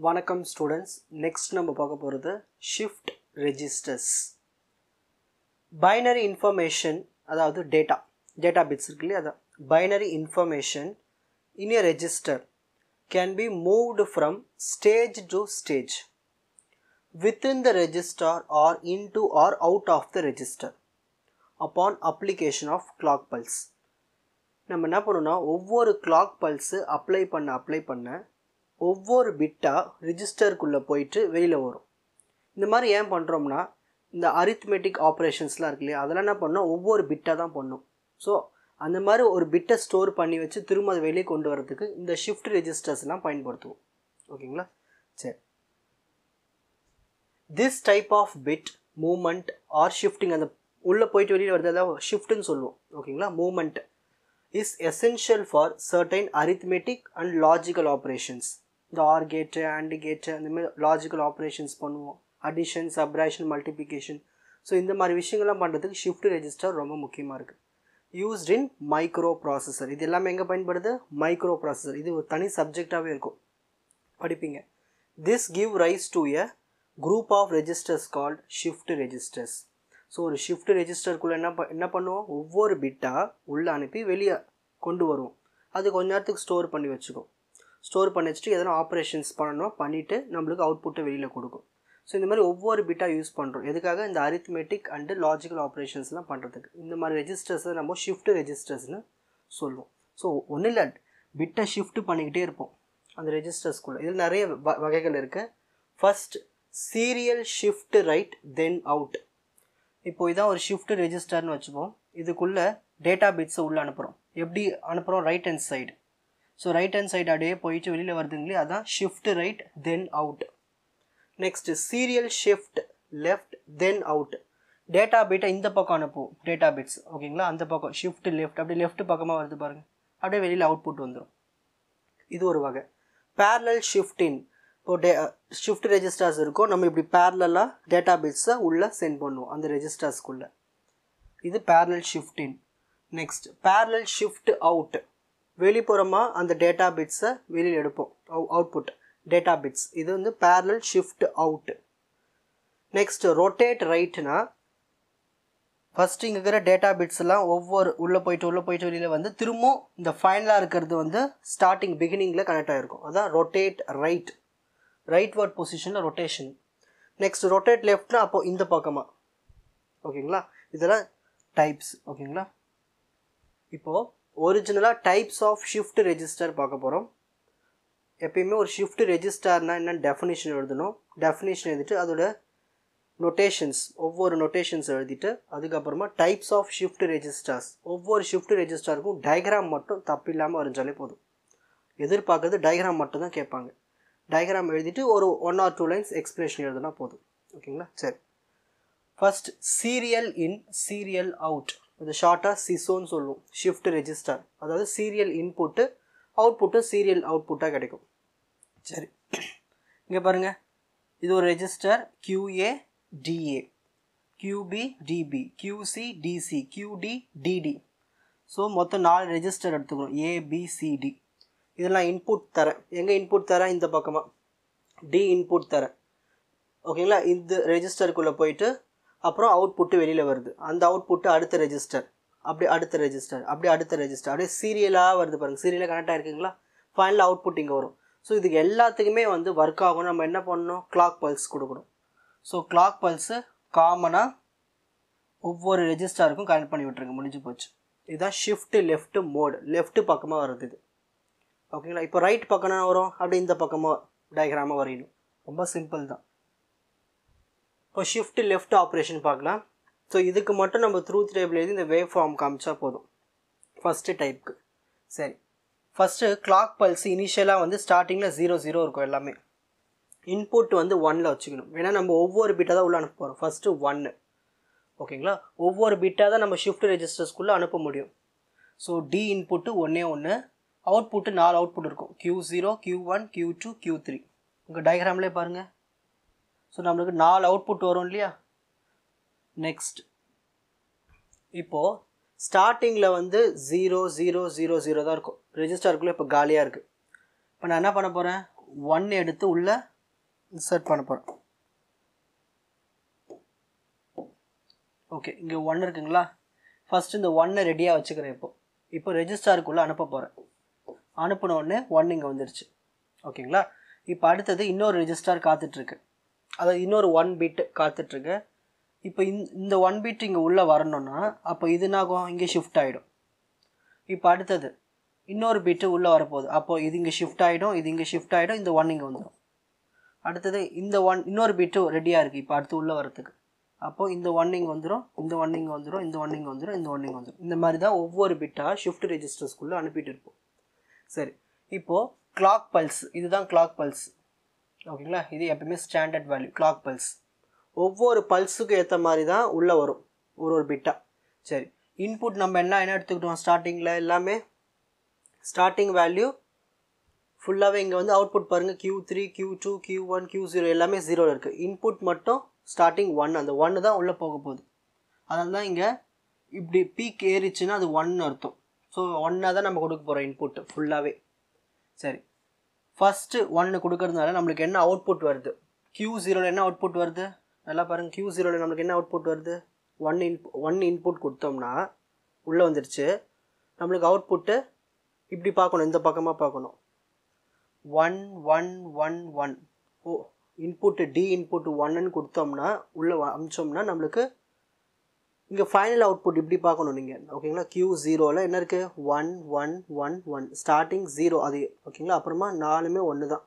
வணக்கம் students. Next நம்ம பார்க்க போகிறது ஷிஃப்ட் ரெஜிஸ்டர்ஸ். பைனரி இன்ஃபர்மேஷன், அதாவது டேட்டா பிட்ஸ் இருக்கு இல்லையா, அதான் binary information in a register can be moved from stage to stage within the register or into or out of the register upon application of clock pulse. நம்ம என்ன பண்ணணும்னா, ஒவ்வொரு clock pulse apply பண்ண ஒவ்வொரு பிட்டாக ரிஜிஸ்டருக்குள்ளே போயிட்டு வெளியில் வரும். இந்த மாதிரி ஏன் பண்ணுறோம்னா, இந்த அரித்மெட்டிக் ஆப்ரேஷன்ஸ்லாம் இருக்கு இல்லையா, அதெல்லாம் என்ன பண்ணோம், ஒவ்வொரு பிட்டாக தான் பண்ணும். ஸோ அந்த மாதிரி ஒரு பிட்டை ஸ்டோர் பண்ணி வச்சு திரும்ப அதை வெளியே கொண்டு வரதுக்கு இந்த ஷிஃப்ட் ரெஜிஸ்டர்ஸ்லாம் பயன்படுத்துவோம். ஓகேங்களா? சரி, this type of bit movement or shifting, அந்த உள்ளே போயிட்டு வெளியில் வருது, அதாவது ஷிஃப்ட்டுன்னு சொல்லுவோம். ஓகேங்களா? Movement is essential for certain arithmetic and logical operations. இந்த ஆர் கேட்டு, ஆண்ட் கேட்டு, அந்த மாதிரி லாஜிக்கல் ஆப்ரேஷன்ஸ் பண்ணுவோம். Addition, subtraction, multiplication. ஸோ இந்த மாதிரி விஷயங்கள்லாம் பண்ணுறதுக்கு ஷிஃப்ட் ரெஜிஸ்டர் ரொம்ப முக்கியமாக இருக்குது. Used in microprocessor. இது எல்லாமே எங்கே பயன்படுது? Microprocessor. இது ஒரு தனி சப்ஜெக்டாகவே இருக்கும், படிப்பீங்க. This give rice to a group of registers called shift registers. So ஒரு ஷிஃப்ட் ரெஜிஸ்டருக்குள்ளே என்ன பண்ணுவோம், ஒவ்வொரு பிட்டாக உள்ளே அனுப்பி வெளியே கொண்டு வருவோம். அது கொஞ்ச நேரத்துக்கு ஸ்டோர் பண்ணி வச்சுக்கும். ஸ்டோர் பண்ணி வச்சுட்டு எதனா ஆப்ரேஷன்ஸ் பண்ணணும், பண்ணிவிட்டு நம்மளுக்கு அவுட்புட்டை வெளியில் கொடுக்கும். ஸோ இந்த மாதிரி ஒவ்வொரு பிட்டாக யூஸ் பண்ணுறோம். எதுக்காக? இந்த அரித்மெட்டிக் அண்டு லாஜிக்கல் ஆப்ரேஷன்ஸ்லாம் பண்ணுறதுக்கு. இந்த மாதிரி ரெஜிஸ்டர்ஸை நம்ம ஷிஃப்ட் ரெஜிஸ்டர்ஸ்னு சொல்லுவோம். ஸோ ஒன்றும் இல்லை, பிட்டை ஷிஃப்ட் பண்ணிக்கிட்டே இருப்போம் அந்த ரெஜிஸ்டர்ஸ்குள்ளே. இதில் நிறைய வகைகள் இருக்குது. First, serial shift right then out. இப்போது இதான் ஒரு ஷிஃப்ட் ரெஜிஸ்டர்னு வச்சுப்போம். இதுக்குள்ளே டேட்டா பிட்ஸை உள்ளே அனுப்புகிறோம். எப்படி அனுப்புகிறோம்? Right hand side. So right hand side அப்படியே போயிட்டு வெளியில் வருதுங்களே, அதான் shift right then out. Next, serial shift left தென் அவுட். டேட்டா பிட்டை இந்த பக்கம் அனுப்புவோம், டேட்டா பிட்ஸ். ஓகேங்களா? அந்த பக்கம் ஷிஃப்ட் லெஃப்ட், அப்படியே லெஃப்ட் பக்கமாக வருது பாருங்கள், அப்படியே வெளியில் அவுட்புட் வந்துடும். இது ஒரு வகை. Parallel shift in. இப்போ ஷிஃப்ட் ரெஜிஸ்டர்ஸ் இருக்கும், நம்ம இப்படி பேரலாக டேட்டா பிட்ஸை உள்ளே சென்ட் பண்ணுவோம் அந்த ரெஜிஸ்டர்ஸ்குள்ளே. இது parallel shift in. Next, parallel shift out. வெளிப்புறமாக அந்த டேட்டா பிட்ஸை வெளியில் எடுப்போம், அவுட்புட் டேட்டா பிட்ஸ். இது வந்து parallel shift out. Next, rotate ரைட்னா, ஃபஸ்ட்டு இங்கே இருக்கிற டேட்டா பிட்ஸ் எல்லாம் ஒவ்வொரு உள்ளே போயிட்டு வெளியில் வந்து திரும்பவும் இந்த ஃபைனலாக இருக்கிறது வந்து ஸ்டார்டிங் பிகினிங்கில் கனெக்ட் ஆகிருக்கும். அதான் ரொட்டேட் ரைட். ரைட்வர்ட் பொசிஷனில் ரொட்டேஷன். நெக்ஸ்ட், ரொட்டேட் லெஃப்ட்னா அப்போ இந்த பக்கமாக. ஓகேங்களா? இதெல்லாம் டைப்ஸ். ஓகேங்களா? இப்போது ஒரிஜினலாக டைப்ஸ் ஆஃப் ஷிஃப்ட் ரெஜிஸ்டர் பார்க்க போகிறோம். எப்பயுமே ஒரு ஷிஃப்ட் ரெஜிஸ்டர்னால் என்னென்னு டெஃபினேஷன் எழுதணும். டெஃபினேஷன் எழுதிட்டு அதோட நொட்டேஷன்ஸ், ஒவ்வொரு நொட்டேஷன்ஸ் எழுதிட்டு அதுக்கப்புறமா டைப்ஸ் ஆஃப் ஷிஃப்ட் ரெஜிஸ்டர்ஸ். ஒவ்வொரு ஷிஃப்ட் ரெஜிஸ்டருக்கும் டயக்ராம் மட்டும் தப்பு இல்லாமல் வரைஞ்சாலே போதும். எதிர்பார்க்கறது டயக்ராம் மட்டும் தான் கேட்பாங்க. டயக்ராம் எழுதிட்டு ஒரு 1 or 2 லைன்ஸ் எக்ஸ்பிளேஷன் எழுதுனா போதும். ஓகேங்களா? சரி, first serial in, serial out. இது ஷார்ட்டாக சிசோன்னு சொல்லுவோம். ஷிஃப்ட் ரெஜிஸ்டர், அதாவது சீரியல் இன்புட்டு, அவுட்புட்டு சீரியல் அவுட்புட்டாக கிடைக்கும். சரி, இங்கே பாருங்கள், இது ஒரு register QA DA, QB DB, QC DC, QD DD. So மொத்தம் 4 ரெஜிஸ்டர் எடுத்துக்கணும், ABCD. இதெல்லாம் இன்புட் தரேன். எங்கே இன்புட் தரேன்? இந்த பக்கமாக D இன்புட் தரேன். ஓகேங்களா? இந்த ரெஜிஸ்டருக்குள்ளே போயிட்டு அப்புறம் அவுட்புட்டு வெளியில் வருது. அந்த அவுட்புட்டு அடுத்த ரெஜிஸ்டர், அப்படி அடுத்த ரெஜிஸ்டர், அப்படி அடுத்த ரெஜிஸ்டர், அப்படியே சீரியலாக வருது பாருங்கள். சீரியலாக கனெக்ட் ஆகிருக்குங்களா? ஃபைனல் அவுட்புட் இங்கே வரும். ஸோ இதுக்கு எல்லாத்துக்குமே வந்து ஒர்க் ஆகும். நம்ம என்ன பண்ணணும்? கிளாக் பல்ஸ் கொடுக்கணும். ஸோ கிளாக் பல்ஸு காமனாக ஒவ்வொரு ரெஜிஸ்டருக்கும் கனெக்ட் பண்ணி விட்டுருங்க, முடிஞ்சு போச்சு. இதுதான் ஷிஃப்ட் லெஃப்ட் மோடு. லெஃப்ட் பக்கமாக வருது இது. ஓகேங்களா? இப்போ ரைட் பக்கம்னா வரும், அப்படி இந்த பக்கமாக டயக்ராமாக வரையணும். ரொம்ப சிம்பிள் தான். இப்போ ஷிஃப்ட் லெஃப்ட் ஆப்ரேஷன் பார்க்கலாம். ஸோ இதுக்கு மட்டும் நம்ம ட்ரூத் டேபிள் எழுதி இந்த வேவ் ஃபார்ம் காமிச்சா போதும் ஃபஸ்ட்டு டைப்புக்கு. சரி, ஃபஸ்ட்டு கிளாக் பல்ஸ் இனிஷியலாக வந்து ஸ்டார்டிங்கில் 0 இருக்கும். எல்லாமே இன்புட் வந்து 1ல் வச்சுக்கணும். ஏன்னா நம்ம ஒவ்வொரு பிட்டாக தான் உள்ளே அனுப்ப போகிறோம். ஃபஸ்ட்டு 1. ஓகேங்களா? ஒவ்வொரு பிட்டாக தான் நம்ம ஷிஃப்ட் ரெஜிஸ்டர்ஸ்குள்ளே அனுப்ப முடியும். So D input 1, output 4 output இருக்கும். Q0, Q1, Q2, Q3. உங்கள் டயக்ராம்லேயே பாருங்கள். ஸோ நம்மளுக்கு 4 அவுட்புட் வரும் இல்லையா? நெக்ஸ்ட், இப்போது ஸ்டார்டிங்கில் வந்து 0 0 0 0 தான் இருக்கும். ரெஜிஸ்டருக்குள்ளே இப்போ காலியாக இருக்குது. இப்போ நான் என்ன பண்ண போகிறேன்? 1 எடுத்து உள்ள இன்சர்ட் பண்ண போகிறேன். ஓகே, இங்கே 1 இருக்குங்களா? ஃபஸ்ட்டு இந்த 1 ரெடியாக வச்சுக்கிறேன். இப்போ ரெஜிஸ்டாருக்குள்ளே அனுப்ப போகிறேன். அனுப்பின உடனே 1 இங்கே வந்துருச்சு. ஓகேங்களா? இப்போ அடுத்தது இன்னொரு ரெஜிஸ்டார் காத்துட்ருக்கு, அதாவது இன்னொரு 1 பிட் காத்துட்ருக்கு. இப்போ இந்த 1 பிட் இங்கே உள்ளே வரணும்னா அப்போ இதுனாகும் இங்கே ஷிஃப்ட் ஆகிடும். இப்போ அடுத்தது இன்னொரு பிட்டு உள்ளே வரப்போகுது, அப்போது இது இங்கே ஷிஃப்ட் ஆகிடும், இது இங்கே ஷிஃப்ட் ஆகிடும், இந்த 1 இங்கே வந்துடும். அடுத்தது இந்த 1 இன்னொரு பிட்டு ரெடியாக இருக்குது இப்போ அடுத்து உள்ளே வரத்துக்கு. அப்போது இந்த 1 இங்கே வந்துடும், இந்த 1 இங்கே வந்துடும், இந்த 1 இங்கே வந்துடும், இந்த 1 இங்கே வந்துடும். இந்த மாதிரி தான் ஒவ்வொரு பிட்டாக ஷிஃப்ட் ரெஜிஸ்டர்ஸ்குள்ளே அனுப்பிட்டு இருப்போம். சரி, இப்போது கிளாக் பல்ஸ், இதுதான் கிளாக் பல்ஸ். ஓகேங்களா? இது எப்பவுமே ஸ்டாண்டர்ட் வேல்யூ கிளாக் பல்ஸ். ஒவ்வொரு பல்ஸுக்கு ஏற்ற மாதிரி தான் உள்ளே வரும் ஒரு பிட்டாக. சரி, இன்புட் நம்ம என்ன எடுத்துக்கிட்டோம் ஸ்டார்டிங்கில்? எல்லாமே ஸ்டார்டிங் வேல்யூ ஃபுல்லாகவே இங்கே வந்து அவுட்புட் பாருங்கள், Q3 Q2 Q1 Q0 எல்லாமே 0 இருக்குது. இன்புட் மட்டும் ஸ்டார்டிங் 1, அந்த 1 தான் உள்ளே போக போகுது. அதனால தான் இங்கே இப்படி பீக் ஏறிச்சுன்னா அது 1 அர்த்தம். ஸோ 1 தான் நம்ம கொடுக்க போகிறோம் இன்புட்டு ஃபுல்லாகவே. சரி, ஃபஸ்ட்டு 1 கொடுக்கறதுனால நம்மளுக்கு என்ன அவுட்புட் வருது? Q0 என்ன அவுட்புட் வருது? நல்லா பாருங்கள், Q0 நம்மளுக்கு என்ன அவுட்புட் வருது? 1 இன்புட் கொடுத்தோம்னா உள்ளே வந்துடுச்சு. நம்மளுக்கு அவுட்புட்டு இப்படி பார்க்கணும், இந்த பக்கமாக பார்க்கணும். 1 1 1 1. ஓ, இன்புட்டு டி இன்புட் 1ன்னு கொடுத்தோம்னா உள்ளே அமிச்சோம்னா நம்மளுக்கு இங்கே ஃபைனல் அவுட்புட் இப்படி பார்க்கணும் நீங்கள். ஓகேங்களா? Q0ல் என்ன இருக்குது? 1 1 1 1. ஸ்டார்டிங் 0 அது. ஓகேங்களா? அப்புறமா 4மே 1 தான்.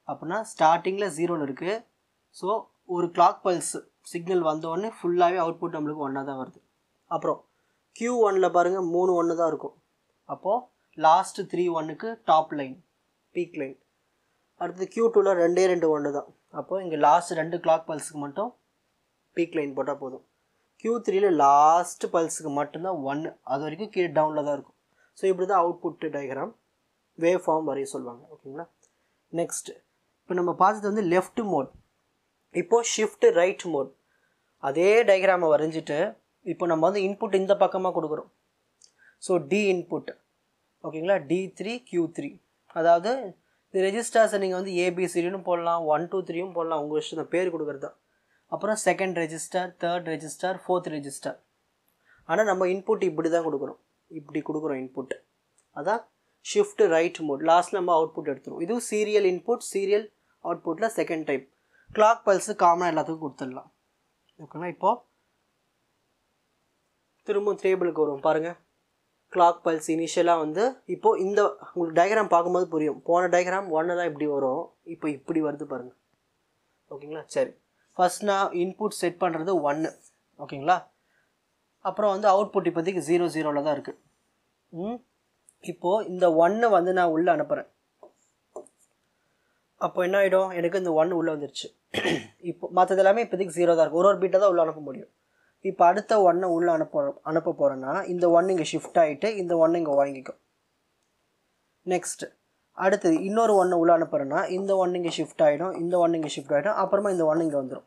அப்படின்னா ஸ்டார்டிங்கில் 0ல் இருக்குது. ஸோ ஒரு கிளாக் பல்ஸ் சிக்னல் வந்தோடனே ஃபுல்லாகவே அவுட்புட் நம்மளுக்கு 1 தான் வருது. அப்புறம் Q1ல் பாருங்கள் 3 1 தான் இருக்கும். அப்போது லாஸ்ட்டு 3 1க்கு டாப் லைன் பீக் லைன். அடுத்து Q2ல் 2 1 தான். அப்போது இங்கே லாஸ்ட் 2 கிளாக் பல்ஸுக்கு மட்டும் பீக் லைன் போட்டால் போதும். Q3ல் லாஸ்ட் பல்ஸுக்கு மட்டும்தான் 1, அது வரைக்கும் கீழே டவுனில் தான் இருக்கும். ஸோ இப்படி தான் அவுட்புட் டயக்ராம் வேவ் ஃபார்ம் வரைய சொல்லுவாங்க. ஓகேங்களா? நெக்ஸ்ட் இப்போ நம்ம பார்த்தது வந்து லெஃப்ட் மோட். இப்போது ஷிஃப்ட் ரைட் மோட். அதே டயக்ராமை வரைஞ்சிட்டு இப்போ நம்ம வந்து இன்புட் இந்த பக்கமாக கொடுக்குறோம். So D input. ஓகேங்களா? D3 Q3. அதாவது இந்த ரெஜிஸ்டர்ஸை நீங்கள் வந்து ABCDன்னு போடலாம், 1 2 3யும் போடலாம், உங்கள் இஷ்டம் தான், பேர் கொடுக்குறது தான். அப்புறம் second register, third register, fourth register. ஆனால் நம்ம இன்புட் இப்படி தான் கொடுக்குறோம், இப்படி கொடுக்குறோம் இன்புட். அதான் ஷிஃப்ட் ரைட் மோட். லாஸ்ட்டில் நம்ம அவுட்புட் எடுத்துரும். இதுவும் சீரியல் இன்புட், சீரியல் அவுட்புட்டில் செகண்ட் டைப். கிளாக் பல்ஸு காமனாக எல்லாத்துக்கும் கொடுத்துடலாம். ஓகேங்களா? இப்போது திரும்ப டேபிளுக்கு வரும் பாருங்கள். கிளாக் பல்ஸ் இனிஷியலாக வந்து இப்போது இந்த உங்களுக்கு டயக்ராம் பார்க்கும்போது புரியும். போன டயக்ராம் 1 தான் இப்படி வரும், இப்போ இப்படி வருது பாருங்கள். ஓகேங்களா? சரி, ஃபஸ்ட் நான் இன்புட் செட் பண்ணுறது 1. ஓகேங்களா? அப்புறம் வந்து அவுட்புட் இப்போதைக்கு 0 0ல் தான் இருக்குது. இப்போது இந்த 1 வந்து நான் உள்ளே அனுப்புகிறேன். அப்போ என்ன ஆகிடும்? எனக்கு இந்த 1 உள்ளே வந்துருச்சு. இப்போ மற்றது எல்லாமே இப்போதைக்கு 0 தான் இருக்குது. ஒரு பீட்டை தான் உள்ளே அனுப்ப முடியும். இப்போ அடுத்த 1 உள்ளே அனுப்ப போகிறேன்னா இந்த 1 இங்கே ஷிஃப்ட் ஆகிட்டு இந்த 1 இங்கே வாங்கிக்கும். நெக்ஸ்ட்டு அடுத்தது இன்னொரு 1 உள்ளே அனுப்புகிறேன்னா இந்த 1 இங்கே ஷிஃப்ட் ஆகிடும், இந்த 1 இங்கே ஷிஃப்ட் ஆகிடும், அப்புறமா இந்த 1 இங்கே வந்துடும்.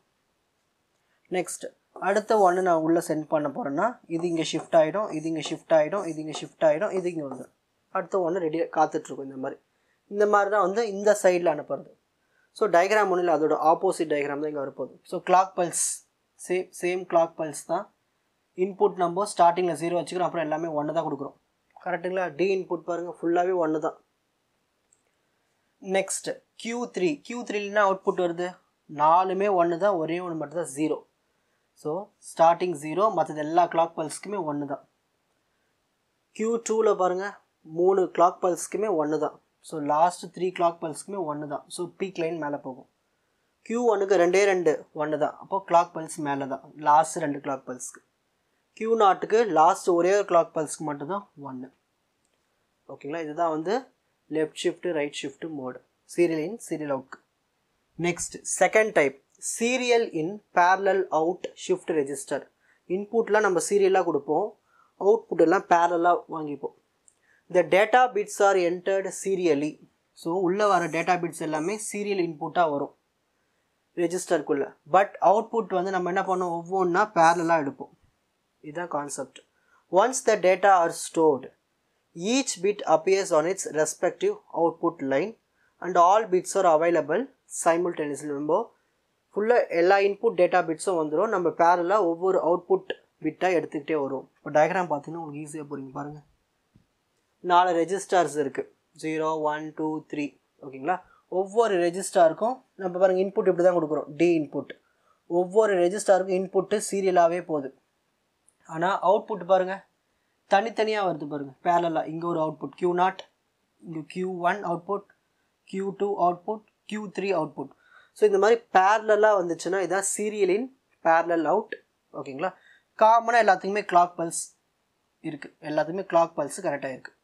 நெக்ஸ்ட்டு அடுத்த 1 நான் உள்ளே சென்ட் பண்ண போகிறேன்னா இது இங்கே ஷிஃப்ட் ஆகிடும், இது இங்கே ஷிஃப்ட் ஆகிடும், இது இங்கே ஷிஃப்ட் ஆகிடும், இது இங்கே வந்துடும். அடுத்த 1 ரெடியாக காத்துட்ருக்கும். இந்த மாதிரி தான் வந்து இந்த சைடில் அனுப்புறது. ஸோ டயக்ராம் ஒன்றும் இல்லை, அதோட ஆப்போசிட் டயக்ராம் தான் இங்கே வரப்போகுது. So clock pulse same clock pulse தான். இன்புட் நம்ம ஸ்டார்டிங்கில் 0 வச்சுக்கிறோம், அப்புறம் எல்லாமே 1 தான் கொடுக்குறோம். கரெக்டுங்களா? டி இன்புட் பாருங்கள் ஃபுல்லாகவே 1 தான். நெக்ஸ்ட்டு Q3னா அவுட்புட் வருது 4மே 1 தான், ஒரே 1 மட்டும் தான் 0. ஸோ ஸ்டார்டிங் 0, மற்றது எல்லா கிளாக் பல்ஸ்க்குமே 1 தான். Q2ல் பாருங்கள் 3 கிளாக் பல்ஸ்க்குமே 1 தான். ஸோ லாஸ்ட் 3 கிளாக் பல்ஸ்க்குமே 1 தான். ஸோ பீக் லைன் மேலே போகும். Q1க்கு 2 1 தான், அப்போது கிளாக் பல்ஸ் மேலே தான் லாஸ்ட் 2 கிளாக் பல்ஸ்க்கு. Q0க்கு லாஸ்ட் ஒரே ஒரு கிளாக் பல்ஸ்க்கு மட்டும்தான் 1. ஓகேங்களா? இதுதான் வந்து left shift right shift mode, serial in serial அவுட்க்கு. Next second type serial in parallel out shift register. இன்புட்லாம் நம்ம சீரியலாக கொடுப்போம், அவுட்புட் எல்லாம் பேரலாக வாங்கிப்போம். The data bits are entered serially. So உள்ளே வர டேட்டா பிட்ஸ் எல்லாமே சீரியல் இன்புட்டாக வரும் ரெஜிஸ்டருக்குள்ளே. பட் அவுட்புட் வந்து நம்ம என்ன பண்ணோம், ஒவ்வொன்றா பேரலாக எடுப்போம். இதுதான் concept. Once the data are stored, each bit appears on its respective output line and all bits are available simultaneously. நம்ம ஃபுல்லாக எல்லா இன்புட் டேட்டா பிட்ஸும் வந்துடும். நம்ம பேரலாக ஒவ்வொரு அவுட்புட் பிட்டாக எடுத்துக்கிட்டே வரும். இப்போ டயக்ராம் பார்த்தீங்கன்னா உங்களுக்கு ஈஸியாக புரியும். பாருங்கள், 4 ரெஜிஸ்டார்ஸ் இருக்குது, 0 1 2 3. ஓகேங்களா? ஒவ்வொரு ரெஜிஸ்டாருக்கும் நம்ம பாருங்கள் இன்புட் இப்படி தான் கொடுக்குறோம், டி இன்புட். ஒவ்வொரு ரெஜிஸ்டாருக்கும் இன்புட்டு சீரியலாகவே போகுது. ஆனால் அவுட்புட் பாருங்கள் தனித்தனியாக வருது. பாருங்கள் பேரலாக இங்கே ஒரு அவுட்புட் Q0, இங்கே Q1 output, Q2 output, Q3 output. So இந்த மாதிரி பேரலாக வந்துச்சுன்னா இதுதான் சீரியல் இன் பேரலல் அவுட். ஓகேங்களா? காமனாக எல்லாத்துக்குமே கிளாக் பல்ஸ் இருக்குது, எல்லாத்துக்குமே கிளாக் பல்ஸ் கரெக்டாக இருக்குது.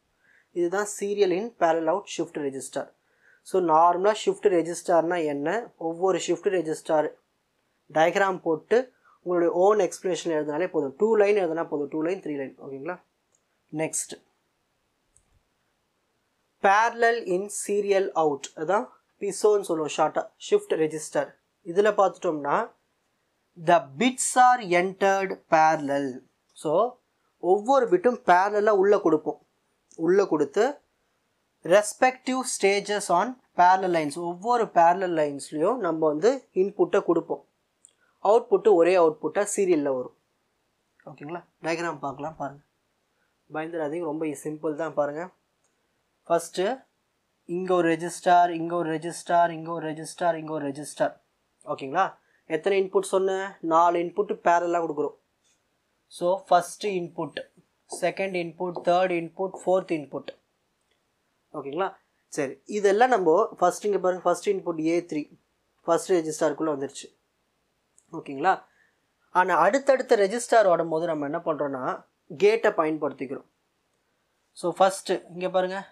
இதுதான் serial in parallel out shift registrar. So நார்மலாக ஷிஃப்ட் ரெஜிஸ்டார்னால் என்ன, ஒவ்வொரு ஷிஃப்ட் ரெஜிஸ்டார் டயக்ராம் போட்டு உங்களுடைய ஓன் எக்ஸ்பிளேஷன் எழுதினாலே போதும். 2 லைன் எழுதினா போதும், 2 லைன் 3 லைன். ஓகேங்களா? Next parallel in serial out, அதான் பிசோன்னு சொல்லுவோம் ஷார்ட்டாக, ஷிஃப்ட் ரெஜிஸ்டர். இதில் பார்த்துட்டோம்னா the bits are entered parallel. So ஒவ்வொரு பிட்டும் பேரலாக உள்ளே கொடுப்போம். உள்ளே கொடுத்து respective stages on parallel lines, ஒவ்வொரு பேரலல் லைன்ஸ்லேயும் நம்ம வந்து இன்புட்டை கொடுப்போம். அவுட்புட்டு ஒரே அவுட்புட்டாக சீரியலில் வரும். ஓகேங்களா? டயக்ராம் பார்க்கலாம். பாருங்கள், பயந்துடாதீங்க, ரொம்ப சிம்பிள் தான். பாருங்கள், ஃபஸ்ட்டு இங்கே ஒரு ரெஜிஸ்டார், இங்கே ஒரு ரெஜிஸ்டார், இங்கே ஒரு ரெஜிஸ்டார், இங்கே ஒரு ரெஜிஸ்டார். ஓகேங்களா? எத்தனை இன்புட் சொன்னேன்? 4 இன்புட்டு பேரலாக கொடுக்குறோம். So first input, second input, third input, fourth input. ஓகேங்களா? சரி, இதெல்லாம் நம்ம ஃபஸ்ட் இங்கே பாருங்கள், ஃபஸ்ட் இன்புட் A3 ஃபஸ்ட் ரெஜிஸ்டாருக்குள்ளே வந்துருச்சு. ஓகேங்களா? ஆனால் அடுத்தடுத்த ரெஜிஸ்டார் வரும்போது நம்ம என்ன பண்ணுறோன்னா கேட்டை பயன்படுத்திக்கிறோம். ஸோ ஃபஸ்ட்டு இங்கே பாருங்கள்,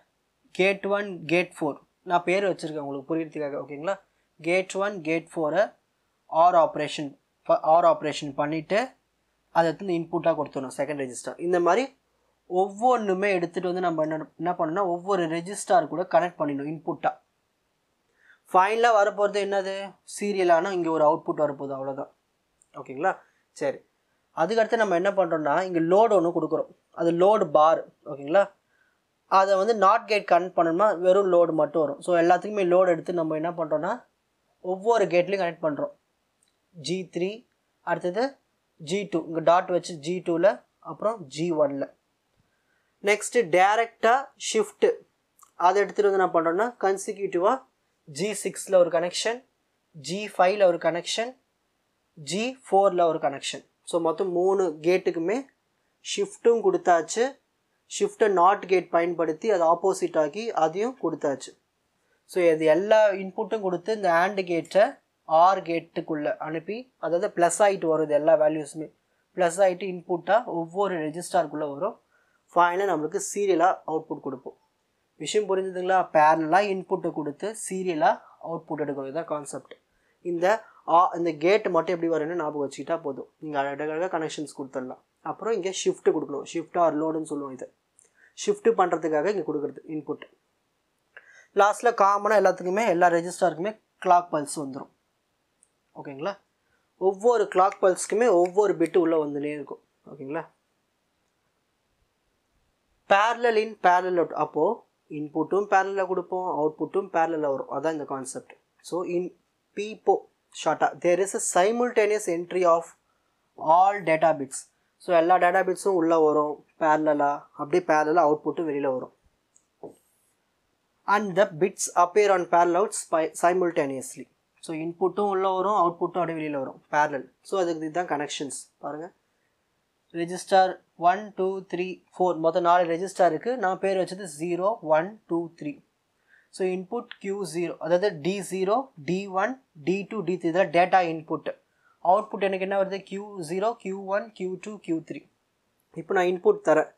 கேட் 1 கேட் 4 நான் பேர் வச்சுருக்கேன் உங்களுக்கு புரியறதுக்காக. ஓகேங்களா? கேட் 1 கேட் 4 ஆர் ஆப்ரேஷன் பண்ணிவிட்டு அதை வந்து இன்புட்டாக கொடுத்துடணும் செகண்ட் ரெஜிஸ்டார். இந்த மாதிரி ஒவ்வொன்றுமே எடுத்துகிட்டு வந்து நம்ம என்ன பண்ணணும்னா ஒவ்வொரு ரெஜிஸ்டார் கூட கனெக்ட் பண்ணிடணும் இன்புட்டாக. ஃபைனலாக வரப்போகிறது என்னது? சீரியலான இங்கே ஒரு அவுட்புட் வரப்போகுது, அவ்வளோதான். ஓகேங்களா? சரி, அதுக்கடுத்து நம்ம என்ன பண்ணுறோம்னா இங்கே லோடு ஒன்று கொடுக்குறோம், அது லோடு பார். ஓகேங்களா? அதை வந்து நாட் கேட் கனெக்ட் பண்ணணும்னா வெறும் லோடு மட்டும் வரும். ஸோ எல்லாத்துக்குமே லோடு எடுத்து நம்ம என்ன பண்ணுறோன்னா ஒவ்வொரு கேட்லேயும் கனெக்ட் பண்ணுறோம். G3, அடுத்தது G2, இங்கே டாட் வச்சு G2ல், அப்புறம் G1ல். நெக்ஸ்ட்டு டேரெக்டாக ஷிஃப்ட்டு அதை எடுத்துகிட்டு வந்து என்ன பண்ணுறோன்னா கன்சிக்யூட்டிவாக G6ல் ஒரு கனெக்ஷன், G5ல் ஒரு கனெக்ஷன், G4ல் ஒரு கனெக்ஷன். ஸோ மொத்தம் 3 கேட்டுக்குமே ஷிஃப்ட்டும் கொடுத்தாச்சு. ஷிஃப்ட்டை நாட் கேட் பயன்படுத்தி அதை ஆப்போசிட் ஆக்கி அதையும் கொடுத்தாச்சு. ஸோ இது எல்லா இன்புட்டும் கொடுத்து இந்த ஆண்ட் கேட்டை ஆர் கேட்டுக்குள்ளே அனுப்பி, அதாவது ப்ளஸ் ஆகிட்டு வரும். இது எல்லா வேல்யூஸுமே ப்ளஸ் ஆகிட்டு இன்புட்டாக ஒவ்வொரு ரெஜிஸ்டாருக்குள்ளே வரும். ஃபைனலாக நம்மளுக்கு சீரியலாக அவுட்புட் கொடுப்போம். விஷயம் புரிஞ்சுதுங்களா? பேரலாக இன்புட்டை கொடுத்து சீரியலாக அவுட்புட் எடுக்கணும், இதுதான் கான்செப்ட். இந்த கேட்டு மட்டும் எப்படி வரும்னு ஞாபகம் வச்சுக்கிட்டா போதும். நீங்கள் அழகாக கனெக்ஷன்ஸ் கொடுத்துடலாம். அப்புறம் இங்கே ஷிஃப்ட்டு கொடுக்கணும், ஷிஃப்ட் ஆர் லோடுன்னு சொல்லுவோம். இதை ஷிஃப்ட்டு பண்ணுறதுக்காக இங்கே கொடுக்குறது இன்புட். லாஸ்ட்டில் காமனாக எல்லாத்துக்குமே எல்லா ரெஜிஸ்டாருக்குமே கிளாக் பல்ஸ் வந்துடும். ஓகேங்களா? ஒவ்வொரு கிளாக் பல்ஸ்க்குமே ஒவ்வொரு பிட்டு உள்ளே வந்துனே இருக்கும். ஓகேங்களா? பேரலல் இன் பேரலல் அவுட், அப்போது இன்புட்டும் பேரலில் கொடுப்போம், அவுட்புட்டும் பேரலில் வரும். அதான் இந்த கான்செப்ட். ஸோ இன் PIPO ஷார்ட்டாக there is a simultaneous entry of all data bits. So எல்லா டேட்டா பிட்ஸும் உள்ளே வரும் பேரலாக, அப்படியே பேரலாக அவுட்புட்டும் வெளியில் வரும். And the bits appear on parallel outs simultaneously. So இன்புட்டும் உள்ளே வரும், அவுட்புட்டும் அப்படியே வெளியில் வரும், பேரலல். ஸோ அதுக்கு இதுதான் கனெக்ஷன்ஸ். பாருங்கள், ரெஜிஸ்டார் 1 2 3 4 மொத்தம் 4 ரெஜிஸ்டார் இருக்குது. நான் பேர் வச்சது 0 1 2 3. ஸோ இன்புட் Q0, அதாவது D0 D1 D2 D3 இதில் டேட்டா இன்புட். அவுட்புட் எனக்கு என்ன வருது? Q0 Q1 Q2 Q3. இப்போ நான் இன்புட் தரேன்,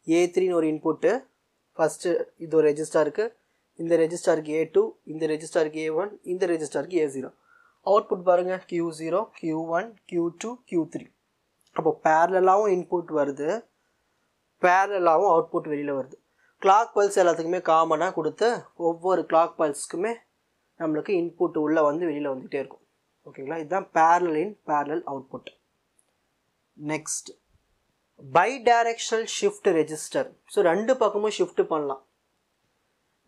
A3ன்னு ஒரு இன்புட்டு. ஃபஸ்ட்டு இது ஒரு ரெஜிஸ்டாருக்கு, இந்த ரெஜிஸ்டாருக்கு A2, இந்த ரெஜிஸ்டாருக்கு A1, இந்த ரெஜிஸ்டாருக்கு A0. அவுட்புட் பாருங்கள், Q0 Q1 Q2 Q3. அப்போ பேரலாகவும் இன்புட் வருது, பேரலாகவும் அவுட்புட் வெளியில் வருது. கிளாக் பல்ஸ் எல்லாத்துக்குமே காமனாக கொடுத்து ஒவ்வொரு கிளாக் பல்ஸ்க்குமே நம்மளுக்கு இன்புட் உள்ளே வந்து வெளியில் வந்துகிட்டே இருக்கும். ஓகேங்களா? இதுதான் parallel in parallel output. Next bidirectional shift register. So ரெண்டு பக்கமும் ஷிஃப்ட் பண்ணலாம்.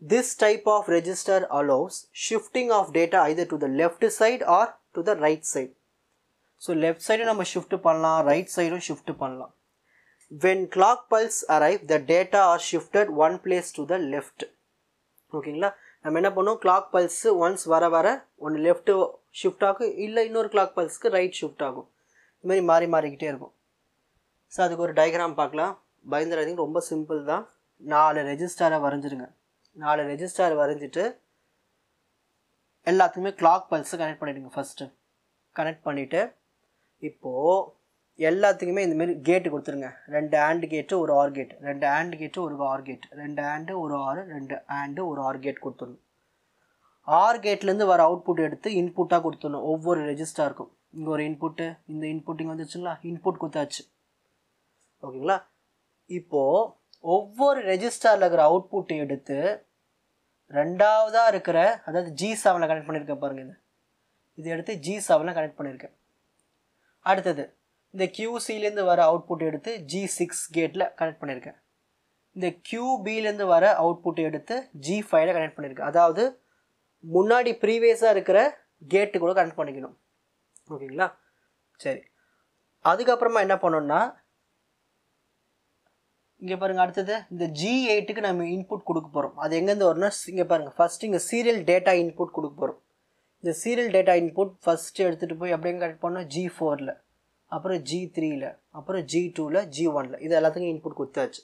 This type of register allows shifting of data either to the left side or to the right side. So left side நம்ம shift பண்ணலாம், right side shift பண்ணலாம். When clock pulse arrive, the data are shifted one place to the left. ஓகேங்களா, நம்ம என்ன பண்ணுவோம், clock pulse once வர ஒன்று left shift ஆகும், இல்லை இன்னொரு clock pulseக்கு right shift ஆகும். இது மாதிரி மாறிக்கிட்டே இருக்கும். ஸோ அதுக்கு ஒரு டயக்ராம் பார்க்கலாம். பயந்துராதீங்க, ரொம்ப சிம்பிள் தான். 4 ரெஜிஸ்டரை வரைஞ்சிருங்க. 4 ரெஜிஸ்டர் வரைஞ்சிட்டு எல்லாத்துக்குமே கிளாக் பல்ஸை கனெக்ட் பண்ணிவிடுங்க. ஃபஸ்ட்டு கனெக்ட் பண்ணிவிட்டு இப்போது எல்லாத்துக்குமே இந்தமாரி கேட்டு கொடுத்துருங்க. 2 AND கேட்டு ஒரு ஆர் கேட், 2 AND கேட்டு ஒரு ஆர் கேட், 2 AND ஒரு ஆர், 2 AND ஒரு ஆர் கேட் கொடுத்துடணும். ஆர் கேட்லேருந்து வர அவுட்புட் எடுத்து இன்புட்டாக கொடுத்துடணும் ஒவ்வொரு ரெஜிஸ்டருக்கும். இங்கே ஒரு இன்புட்டு, இந்த இன்புட் இங்கே வந்துச்சுங்களா, இன்புட் கொடுத்தாச்சு. ஓகேங்களா, இப்போது ஒவ்வொரு ரெஜிஸ்டரில் இருக்கிற அவுட்புட்டை எடுத்து ரெண்டாவதாக இருக்கிற, அதாவது G7 கனெக்ட் பண்ணியிருக்கேன் பாருங்கள். இது எடுத்து G7 கனெக்ட் பண்ணியிருக்கேன். அடுத்தது இந்த QCலேருந்து வர அவுட்புட் எடுத்து G6 கேட்டில் கனெக்ட் பண்ணியிருக்கேன். இந்த QBலேருந்து வர அவுட்புட்டை எடுத்து G5 கனெக்ட் பண்ணியிருக்கேன். அதாவது முன்னாடி ப்ரீவியஸாக இருக்கிற கேட்டு கூட கனெக்ட் பண்ணிக்கணும். ஓகேங்களா, சரி. அதுக்கப்புறமா என்ன பண்ணோன்னா, இங்கே பாருங்கள், அடுத்தது இந்த G8க்கு நம்ம இன்புட் கொடுக்க போகிறோம். அது எங்கேருந்து வரும்னா, இங்கே பாருங்கள், ஃபஸ்ட்டு இங்கே சீரியல் டேட்டா இன்புட் கொடுக்க போகிறோம். இந்த சீரியல் டேட்டா இன்புட் ஃபஸ்ட்டு எடுத்துகிட்டு போய் அப்படியே கனெக்ட் பண்ணோம் G4ல், அப்புறம் G3ல், அப்புறம் G2ல், G1ல். இது எல்லாத்துக்கும் இன்புட் கொடுத்தாச்சு.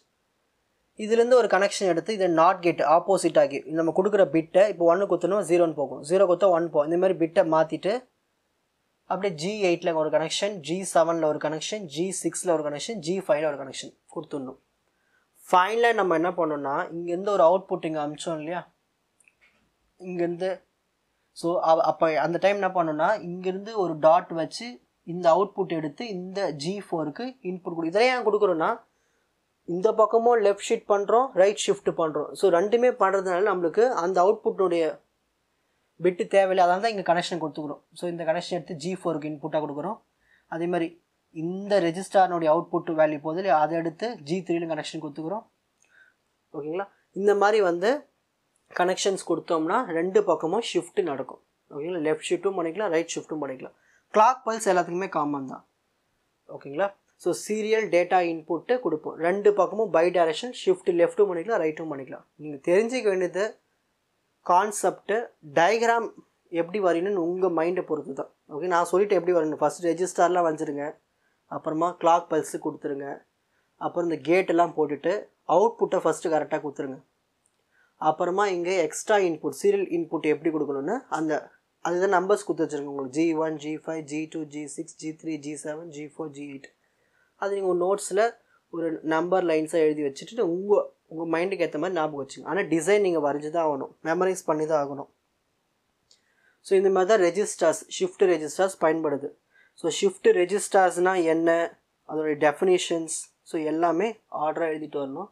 இதுலேருந்து ஒரு கனெக்ஷன் எடுத்து இதை நாட் கேட் ஆப்போசிட் ஆகி நம்ம கொடுக்குற பிட்டை இப்போ 1 கொடுத்தோன்னா 0ன்னு போகும், 0 கொடுத்தா 1 போகும். இந்தமாதிரி பிட்டை மாற்றிட்டு அப்படியே G8ல் ஒரு கனெக்ஷன், G7ல் ஒரு கனெக்ஷன், G6ல் ஒரு கனெக்ஷன், G5ல் ஒரு கனெக்ஷன் கொடுத்துடணும். ஃபைனலாக நம்ம என்ன பண்ணோம்னா, இங்கேருந்து ஒரு அவுட்புட் இங்கே அமிச்சோம் இல்லையா, இங்கேருந்து. ஸோ அப்போ அந்த டைம் என்ன பண்ணோன்னா, இங்கேருந்து ஒரு டாட் வச்சு இந்த அவுட்புட் எடுத்து இந்த G4க்கு இன்புட் கொடு. இதெல்லாம் ஏன் கொடுக்குறோன்னா, இந்த பக்கமும் லெஃப்ட் ஷிஃப்ட் பண்ணுறோம், ரைட் ஷிஃப்ட் பண்ணுறோம். ஸோ ரெண்டுமே பண்ணுறதுனால நம்மளுக்கு அந்த அவுட்புட்டுடைய பிட்டு தேவையில்லை. அதனால தான் இங்கே கனெக்ஷன் கொடுத்துக்கிறோம். ஸோ இந்த கனெக்ஷன் எடுத்து G4க்கு இன்புட்டாக கொடுக்குறோம். அதே மாதிரி இந்த ரெஜிஸ்டார்னுடைய அவுட்புட் வேல்யூ போதில் அதை எடுத்து G3ல கனெக்ஷன் கொடுத்துக்கிறோம். ஓகேங்களா, இந்த மாதிரி வந்து கனெக்ஷன்ஸ் கொடுத்தோம்னா ரெண்டு பக்கமும் ஷிஃப்ட் நடக்கும். ஓகேங்களா, லெஃப்ட் ஷிஃப்ட்டும் பண்ணிக்கலாம், ரைட் ஷிஃப்ட்டும் பண்ணிக்கலாம். கிளாக் பல்ஸ் எல்லாத்துக்குமே காமன் தான். ஓகேங்களா, ஸோ சீரியல் டேட்டா இன்புட்டு கொடுப்போம். ரெண்டு பக்கமும் பை டைரக்ஷன் ஷிஃப்ட், லெஃப்ட்டும் பண்ணிக்கலாம், ரைட்டும் பண்ணிக்கலாம். நீங்கள் தெரிஞ்சிக்க வேண்டியது கான்செப்ட்டு, டயக்ராம் எப்படி வரணும்னு உங்கள் மைண்டை பொறுத்து தான். ஓகே, நான் சொல்லிவிட்டு எப்படி வரணும். ஃபஸ்ட் ரெஜிஸ்டர்லாம் வந்துடுங்க, அப்புறமா கிளாக் பல்ஸு கொடுத்துருங்க, அப்புறம் இந்த கேட்டெல்லாம் போட்டுட்டு அவுட்புட்டை ஃபஸ்ட்டு கரெக்டாக கொடுத்துருங்க. அப்புறமா இங்கே எக்ஸ்ட்ரா இன்புட், சீரியல் இன்புட் எப்படி கொடுக்கணுன்னு அதுதான் நம்பர்ஸ் கொடுத்து வச்சுருங்க. உங்களுக்கு G1, G5, G2, G6, G3, G7, G4, G8. அது நீங்கள் நோட்ஸில் ஒரு நம்பர் லைன்ஸாக எழுதி வச்சுட்டு உங்கள் மைண்டுக்கு ஏற்ற மாதிரி ஞாபகம் வச்சுங்க. ஆனால் டிசைன் நீங்கள் வரைஞ்சி தான் ஆகணும், மெமரைஸ் பண்ணி தான் ஆகணும். ஸோ இந்த மாதிரி தான் ரெஜிஸ்டர்ஸ், ஷிஃப்ட் ரெஜிஸ்டர்ஸ் பயன்படுது. ஸோ ஷிஃப்ட் ரெஜிஸ்டர்ஸ்னால் என்ன, அதோடைய டெஃபினிஷன்ஸ், ஸோ எல்லாமே ஆர்டராக எழுதிட்டு வரணும்.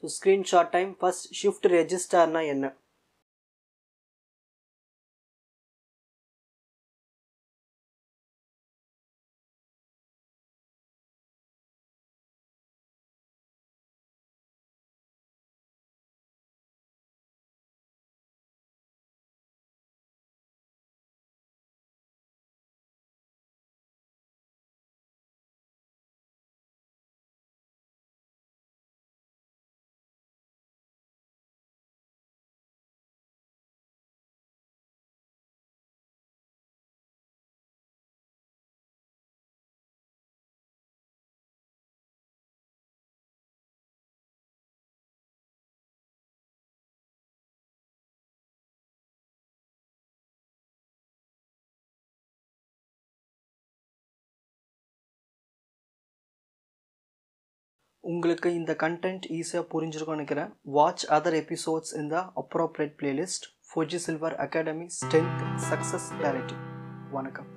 So screenshot time. First shift ரெஜிஸ்டர்னால் என்ன? உங்களுக்கு இந்த கண்டென்ட் ஈஸியாக புரிஞ்சிருக்கும்னு நினைக்கிறேன். Watch other episodes in the appropriate playlist. Fuji silver academy strength success directive. வணக்கம்.